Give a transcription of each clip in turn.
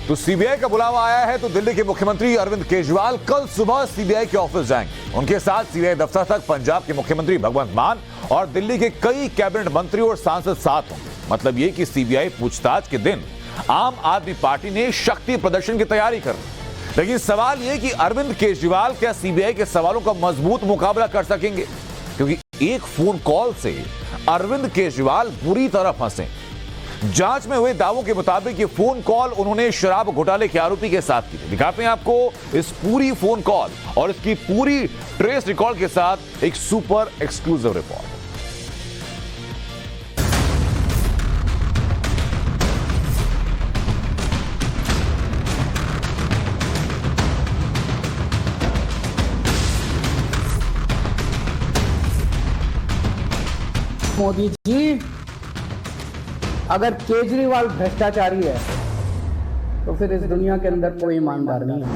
तो सीबीआई का बुलावा आया है तो दिल्ली के मुख्यमंत्री अरविंद केजरीवाल कल सुबह सीबीआई के ऑफिस जाएंगे। उनके साथ सीबीआई दफ्तर तक पंजाब के मुख्यमंत्री भगवंत मान और दिल्ली के कई कैबिनेट मंत्री और सांसद साथ होंगे। मतलब ये कि सीबीआई पूछताछ के दिन आम आदमी पार्टी ने शक्ति प्रदर्शन की तैयारी कर ली। लेकिन सवाल यह कि अरविंद केजरीवाल क्या सीबीआई के सवालों का मजबूत मुकाबला कर सकेंगे, क्योंकि एक फोन कॉल से अरविंद केजरीवाल बुरी तरह फंसे। जांच में हुए दावों के मुताबिक ये फोन कॉल उन्होंने शराब घोटाले के आरोपी के साथ की थी। दिखाते हैं आपको इस पूरी फोन कॉल और इसकी पूरी ट्रेस रिकॉर्ड के साथ एक super exclusive report. Modi ji, अगर केजरीवाल भ्रष्टाचारी है तो फिर इस दुनिया के अंदर कोई ईमानदार नहीं है।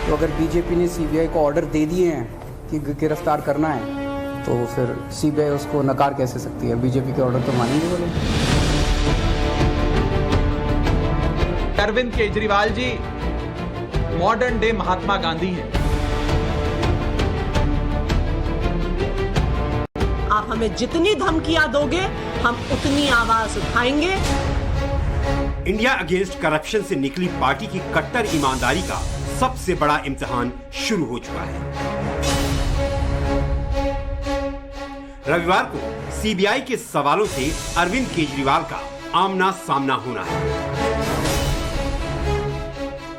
तो अगर बीजेपी ने सीबीआई को ऑर्डर दे दिए हैं कि गिरफ्तार करना है तो फिर सीबीआई उसको नकार कैसे सकती है? बीजेपी के ऑर्डर तो मानेंगे वो लोग। अरविंद केजरीवाल जी मॉडर्न डे महात्मा गांधी हैं। आप हमें जितनी धमकियां दोगे हम उतनी आवाज उठाएंगे। इंडिया अगेंस्ट करप्शन से निकली पार्टी की कट्टर ईमानदारी का सबसे बड़ा इम्तिहान शुरू हो चुका है। रविवार को सीबीआई के सवालों से अरविंद केजरीवाल का आमना सामना होना है।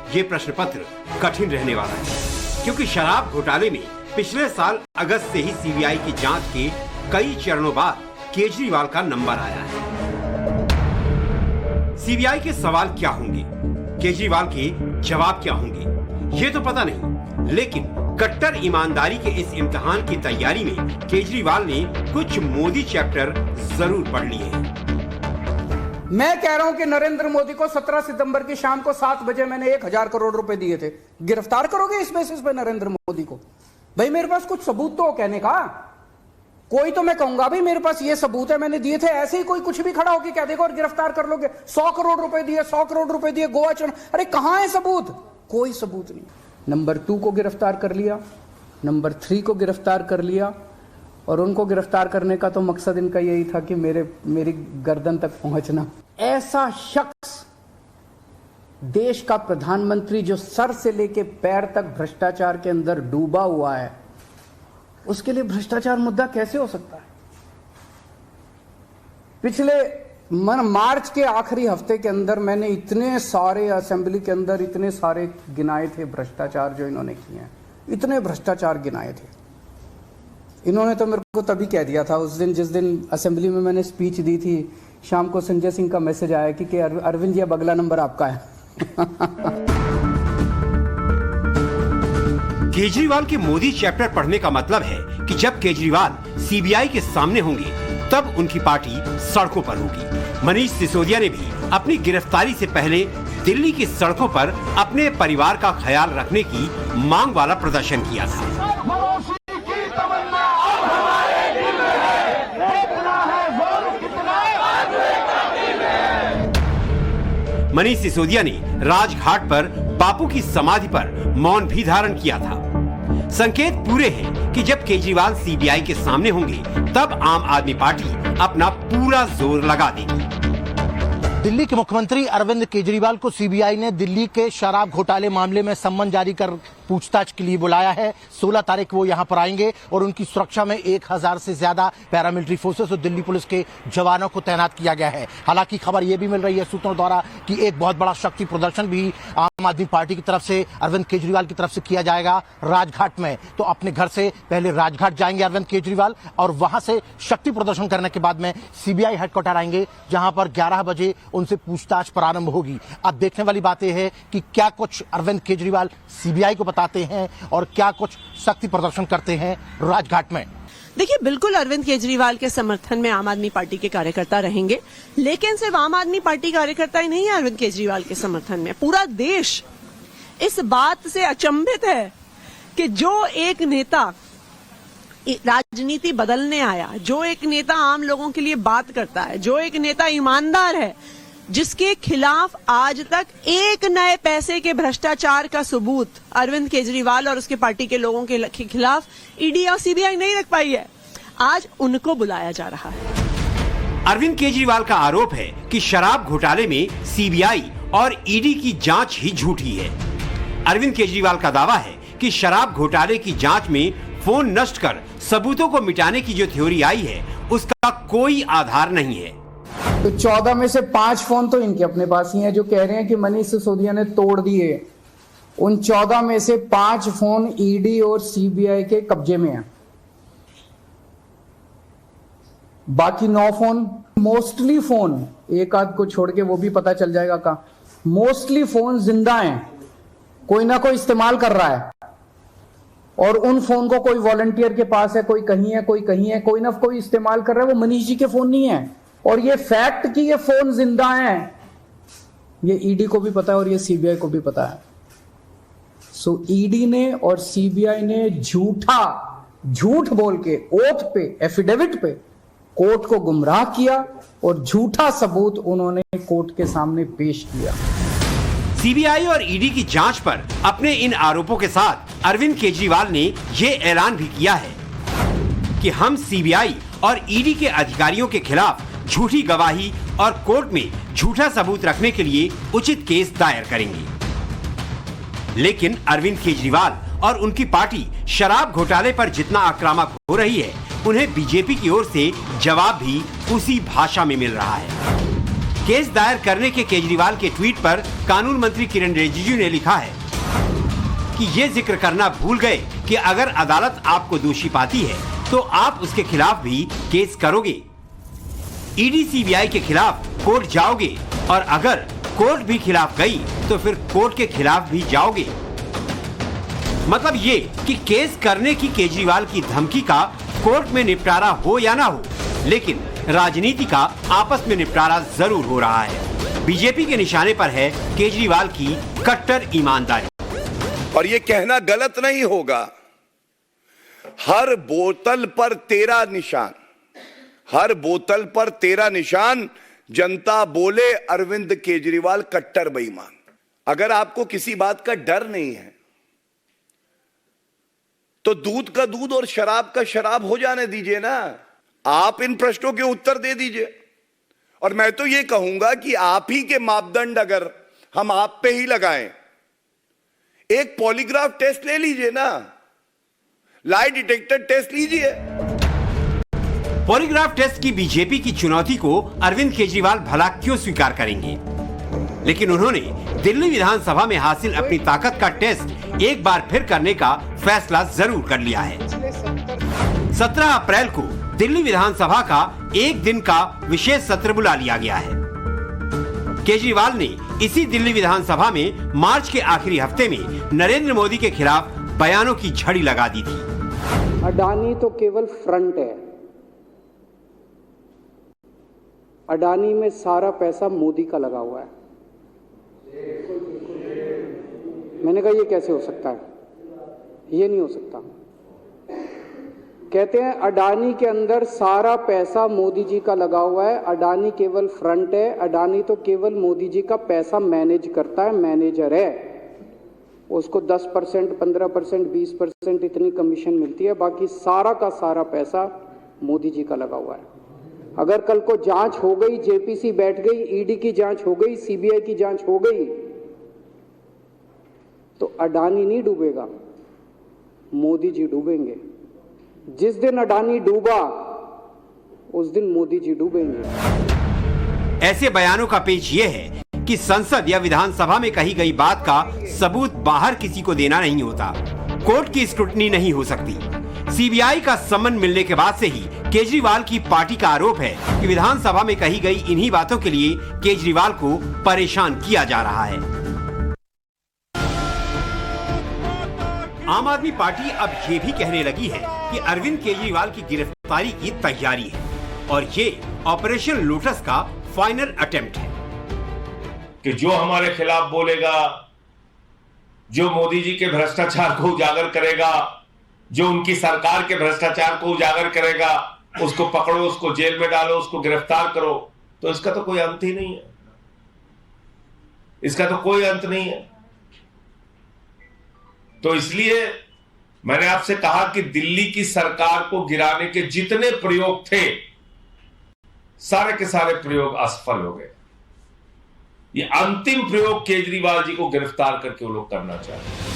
ये प्रश्न पत्र कठिन रहने वाला है, क्योंकि शराब घोटाले में पिछले साल अगस्त से ही सीबीआई की जांच के कई चरणों बाद केजरीवाल का नंबर आया है। सीबीआई के सवाल क्या होंगे, केजरीवाल के जवाब क्या होंगे, ये तो पता नहीं, लेकिन कट्टर ईमानदारी के इस इम्तिहान की तैयारी में केजरीवाल ने कुछ मोदी चैप्टर जरूर पढ़ लिए हैं। मैं कह रहा हूं कि नरेंद्र मोदी को 17 सितंबर की शाम को 7 बजे मैंने 1000 करोड़ रुपए दिए थे। गिरफ्तार करोगे इस बेसिस पे नरेंद्र मोदी को? भाई मेरे पास कुछ सबूत तो कहने का कोई, तो मैं कहूंगा भाई मेरे पास ये सबूत है, मैंने दिए थे। ऐसे ही कोई कुछ भी खड़ा होकर कह देगा और गिरफ्तार कर लोगे। 100 करोड़ रुपए दिए, 100 करोड़ रुपए दिए, गोवा चढ़। अरे कहां है सबूत? कोई सबूत नहीं। नंबर 2 को गिरफ्तार कर लिया, नंबर 3 को गिरफ्तार कर लिया, और उनको गिरफ्तार करने का तो मकसद इनका यही था कि मेरी गर्दन तक पहुंचना। ऐसा शख्स, देश का प्रधानमंत्री जो सर से लेके पैर तक भ्रष्टाचार के अंदर डूबा हुआ है, उसके लिए भ्रष्टाचार मुद्दा कैसे हो सकता है? पिछले मार्च के आखिरी हफ्ते के अंदर मैंने इतने सारे असेंबली के अंदर इतने सारे गिनाए थे भ्रष्टाचार जो इन्होंने किए हैं, इतने भ्रष्टाचार गिनाए थे। इन्होंने तो मेरे को तभी कह दिया था उस दिन, जिस दिन असेंबली में मैंने स्पीच दी थी, शाम को संजय सिंह का मैसेज आया कि अरविंद जी अब अगला नंबर आपका है। केजरीवाल के मोदी चैप्टर पढ़ने का मतलब है कि जब केजरीवाल सीबीआई के सामने होंगे तब उनकी पार्टी सड़कों पर होगी। मनीष सिसोदिया ने भी अपनी गिरफ्तारी से पहले दिल्ली की सड़कों पर अपने परिवार का ख्याल रखने की मांग वाला प्रदर्शन किया था। मनीष सिसोदिया ने राजघाट पर बापू की समाधि पर मौन भी धारण किया था। संकेत पूरे हैं कि जब केजरीवाल सीबीआई के सामने होंगे तब आम आदमी पार्टी अपना पूरा जोर लगा देगी। दिल्ली के मुख्यमंत्री अरविंद केजरीवाल को सीबीआई ने दिल्ली के शराब घोटाले मामले में सम्मन जारी कर पूछताछ के लिए बुलाया है। 16 तारीख वो यहां पर आएंगे और उनकी सुरक्षा में 1000 से ज्यादा पैरामिलिट्री फोर्सेस और दिल्ली पुलिस के जवानों को तैनात किया गया है। हालांकि खबर यह भी मिल रही है सूत्रों द्वारा कि एक बहुत बड़ा शक्ति प्रदर्शन भी आम आदमी पार्टी की तरफ से, अरविंद केजरीवाल की तरफ से किया जाएगा राजघाट में। तो अपने घर से पहले राजघाट जाएंगे अरविंद केजरीवाल और वहां से शक्ति प्रदर्शन करने के बाद में सीबीआई हेडक्वार्टर आएंगे, जहां पर 11 बजे उनसे पूछताछ प्रारंभ होगी। अब देखने वाली बात यह है कि क्या कुछ अरविंद केजरीवाल सीबीआई को बताते हैं और क्या कुछ शक्ति प्रदर्शन करते हैं राजघाट में। देखिए, बिल्कुल अरविंद केजरीवाल के समर्थन में आम आदमी पार्टी के कार्यकर्ता रहेंगे, लेकिन सिर्फ आम आदमी पार्टी कार्यकर्ता ही नहीं है अरविंद केजरीवाल के समर्थन में। पूरा देश इस बात से अचंभित है कि जो एक नेता राजनीति बदलने आया, जो एक नेता आम लोगों के लिए बात करता है, जो एक नेता ईमानदार है, जिसके खिलाफ आज तक एक नए पैसे के भ्रष्टाचार का सबूत अरविंद केजरीवाल और उसके पार्टी के लोगों के खिलाफ ईडी और सीबीआई नहीं रख पाई है, आज उनको बुलाया जा रहा है। अरविंद केजरीवाल का आरोप है कि शराब घोटाले में सीबीआई और ईडी की जांच ही झूठी है। अरविंद केजरीवाल का दावा है कि शराब घोटाले की जांच में फोन नष्ट कर सबूतों को मिटाने की जो थ्योरी आई है उसका कोई आधार नहीं है। तो 14 में से 5 फोन तो इनके अपने पास ही हैं जो कह रहे हैं कि मनीष सिसोदिया ने तोड़ दिए। उन 14 में से 5 फोन ईडी और सीबीआई के कब्जे में हैं। बाकी 9 फोन, मोस्टली फोन, एक आध को छोड़ के वो भी पता चल जाएगा कहां, मोस्टली फोन जिंदा हैं, कोई ना कोई इस्तेमाल कर रहा है। और उन फोन को कोई वॉलंटियर के पास है, कोई कहीं है, कोई कहीं है, कोई ना कोई इस्तेमाल कर रहा है। वो मनीष जी के फोन नहीं है। और ये फैक्ट कि ये फोन जिंदा हैं, ये ईडी को भी पता है और ये सीबीआई को भी पता है। सो ईडी ने और सीबीआई ने झूठ बोल के ओथ पे, एफिडेविट पे कोर्ट को गुमराह किया और झूठा सबूत उन्होंने कोर्ट के सामने पेश किया। सीबीआई और ईडी की जांच पर अपने इन आरोपों के साथ अरविंद केजरीवाल ने ये ऐलान भी किया है कि हम सीबीआई और ईडी के अधिकारियों के खिलाफ झूठी गवाही और कोर्ट में झूठा सबूत रखने के लिए उचित केस दायर करेंगे। लेकिन अरविंद केजरीवाल और उनकी पार्टी शराब घोटाले पर जितना आक्रामक हो रही है, उन्हें बीजेपी की ओर से जवाब भी उसी भाषा में मिल रहा है। केस दायर करने के केजरीवाल के ट्वीट पर कानून मंत्री किरण रिजिजू ने लिखा है कि ये जिक्र करना भूल गए कि अगर अदालत आपको दोषी पाती है तो आप उसके खिलाफ भी केस करोगे। ईडी सीबीआई के खिलाफ कोर्ट जाओगे और अगर कोर्ट भी खिलाफ गई तो फिर कोर्ट के खिलाफ भी जाओगे। मतलब ये कि केस करने की केजरीवाल की धमकी का कोर्ट में निपटारा हो या ना हो, लेकिन राजनीति का आपस में निपटारा जरूर हो रहा है। बीजेपी के निशाने पर है केजरीवाल की कट्टर ईमानदारी। और ये कहना गलत नहीं होगा, हर बोतल पर तेरा निशान, हर बोतल पर तेरा निशान, जनता बोले अरविंद केजरीवाल कट्टर बेईमान। अगर आपको किसी बात का डर नहीं है तो दूध का दूध और शराब का शराब हो जाने दीजिए ना। आप इन प्रश्नों के उत्तर दे दीजिए। और मैं तो ये कहूंगा कि आप ही के मापदंड अगर हम आप पे ही लगाएं, एक पॉलीग्राफ टेस्ट ले लीजिए ना, लाई डिटेक्टर टेस्ट लीजिए। पॉलीग्राफ टेस्ट की बीजेपी की चुनौती को अरविंद केजरीवाल भला क्यों स्वीकार करेंगे? लेकिन उन्होंने दिल्ली विधानसभा में हासिल अपनी ताकत का टेस्ट एक बार फिर करने का फैसला जरूर कर लिया है। 17 अप्रैल को दिल्ली विधानसभा का एक दिन का विशेष सत्र बुला लिया गया है। केजरीवाल ने इसी दिल्ली विधानसभा में मार्च के आखिरी हफ्ते में नरेंद्र मोदी के खिलाफ बयानों की झड़ी लगा दी थी। अडानी तो केवल फ्रंट है, अडानी में सारा पैसा मोदी का लगा हुआ है। मैंने कहा ये कैसे हो सकता है? ये नहीं हो सकता। कहते हैं अडानी के अंदर सारा पैसा मोदी जी का लगा हुआ है, अडानी केवल फ्रंट है, अडानी तो केवल मोदी जी का पैसा मैनेज करता है, मैनेजर है। उसको 10%, 15%, 20% इतनी कमीशन मिलती है, बाकी सारा का सारा पैसा मोदी जी का लगा हुआ है। अगर कल को जांच हो गई, जेपीसी बैठ गई, ईडी की जांच हो गई, सीबीआई की जांच हो गई, तो अडानी नहीं डूबेगा, मोदी जी डूबेंगे। जिस दिन अडानी डूबा उस दिन मोदी जी डूबेंगे। ऐसे बयानों का पेच ये है कि संसद या विधानसभा में कही गई बात का सबूत बाहर किसी को देना नहीं होता, कोर्ट की स्क्रूटनी नहीं हो सकती। सीबीआई का सम्मन मिलने के बाद से ही केजरीवाल की पार्टी का आरोप है कि विधानसभा में कही गई इन्हीं बातों के लिए केजरीवाल को परेशान किया जा रहा है। आम आदमी पार्टी अब ये भी कहने लगी है कि अरविंद केजरीवाल की गिरफ्तारी की तैयारी है और ये ऑपरेशन लोटस का फाइनल अटेम्प्ट है कि जो हमारे खिलाफ बोलेगा, जो मोदी जी के भ्रष्टाचार को उजागर करेगा, जो उनकी सरकार के भ्रष्टाचार को उजागर करेगा, उसको पकड़ो, उसको जेल में डालो, उसको गिरफ्तार करो, तो इसका तो कोई अंत ही नहीं है। इसका तो कोई अंत नहीं है। तो इसलिए मैंने आपसे कहा कि दिल्ली की सरकार को गिराने के जितने प्रयोग थे, सारे के सारे प्रयोग असफल हो गए। ये अंतिम प्रयोग केजरीवाल जी को गिरफ्तार करके वो लोग करना चाहते हैं।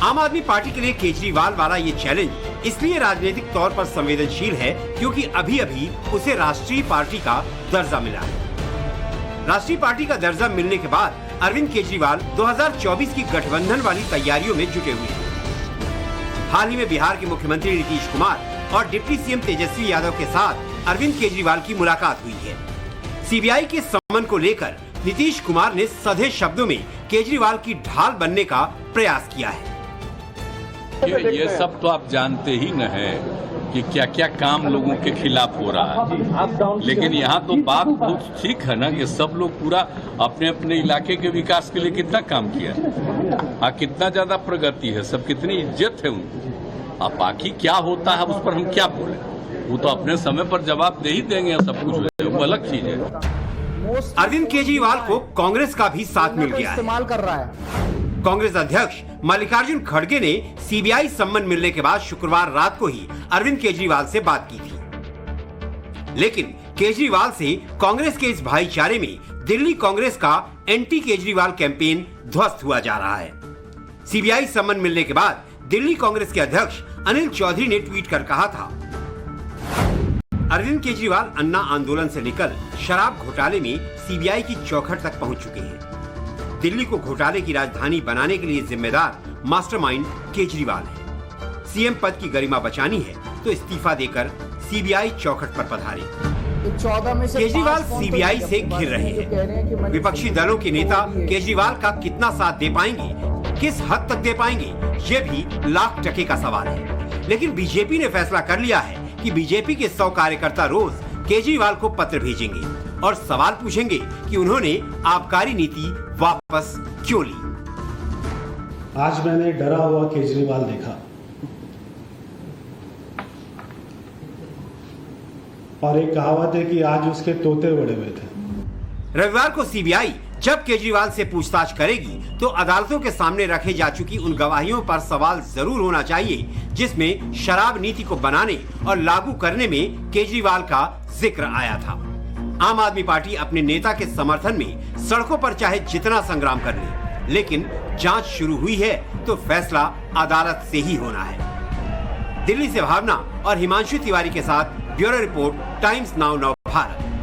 आम आदमी पार्टी के लिए केजरीवाल वाला ये चैलेंज इसलिए राजनीतिक तौर पर संवेदनशील है क्योंकि अभी अभी उसे राष्ट्रीय पार्टी का दर्जा मिला है। राष्ट्रीय पार्टी का दर्जा मिलने के बाद अरविंद केजरीवाल 2024 की गठबंधन वाली तैयारियों में जुटे हुए हैं। हाल ही में बिहार के मुख्यमंत्री नीतीश कुमार और डिप्टी सीएम तेजस्वी यादव के साथ अरविंद केजरीवाल की मुलाकात हुई है। सीबीआई के सम्मन को लेकर नीतीश कुमार ने सधे शब्दों में केजरीवाल की ढाल बनने का प्रयास किया है। ये सब तो आप जानते ही न है कि क्या क्या काम लोगों के खिलाफ हो रहा है, लेकिन यहाँ तो बात बहुत ठीक है ना कि सब लोग पूरा अपने अपने इलाके के विकास के लिए कितना काम किया है, कितना ज्यादा प्रगति है, सब कितनी इज्जत है उनकी। अब बाकी क्या होता है उस पर हम क्या बोले, वो तो अपने समय पर जवाब दे ही देंगे। सब कुछ वो अलग चीज है। अरविंद केजरीवाल को कांग्रेस का भी साथ मिल गया है। इस्तेमाल कर रहा है। कांग्रेस अध्यक्ष मल्लिकार्जुन खड़गे ने सीबीआई सम्मन मिलने के बाद शुक्रवार रात को ही अरविंद केजरीवाल से बात की थी, लेकिन केजरीवाल से कांग्रेस के इस भाईचारे में दिल्ली कांग्रेस का एंटी केजरीवाल कैंपेन ध्वस्त हुआ जा रहा है। सीबीआई सम्मन मिलने के बाद दिल्ली कांग्रेस के अध्यक्ष अनिल चौधरी ने ट्वीट कर कहा था, अरविंद केजरीवाल अन्ना आंदोलन से लेकर शराब घोटाले में सीबीआई की चौखट तक पहुंच चुके हैं। दिल्ली को घोटाले की राजधानी बनाने के लिए जिम्मेदार मास्टरमाइंड केजरीवाल है। सीएम पद की गरिमा बचानी है तो इस्तीफा देकर सीबीआई चौखट पर पधारे। केजरीवाल सीबीआई से घिर रहे हैं। विपक्षी दलों के नेता केजरीवाल का कितना साथ दे पाएंगे, किस हद तक दे पाएंगे, ये भी लाख टके का सवाल है। लेकिन बीजेपी ने फैसला कर लिया है कि बीजेपी के 100 कार्यकर्ता रोज केजरीवाल को पत्र भेजेंगे और सवाल पूछेंगे कि उन्होंने आबकारी नीति वापस क्यों ली। आज मैंने डरा हुआ केजरीवाल देखा और एक कहावत है कि आज उसके तोते बड़े हुए थे। रविवार को सीबीआई जब केजरीवाल से पूछताछ करेगी तो अदालतों के सामने रखे जा चुकी उन गवाहियों पर सवाल जरूर होना चाहिए जिसमें शराब नीति को बनाने और लागू करने में केजरीवाल का जिक्र आया था। आम आदमी पार्टी अपने नेता के समर्थन में सड़कों पर चाहे जितना संग्राम कर ले, लेकिन जांच शुरू हुई है तो फैसला अदालत से ही होना है। दिल्ली से भावना और हिमांशु तिवारी के साथ bureau report, times now Bharat.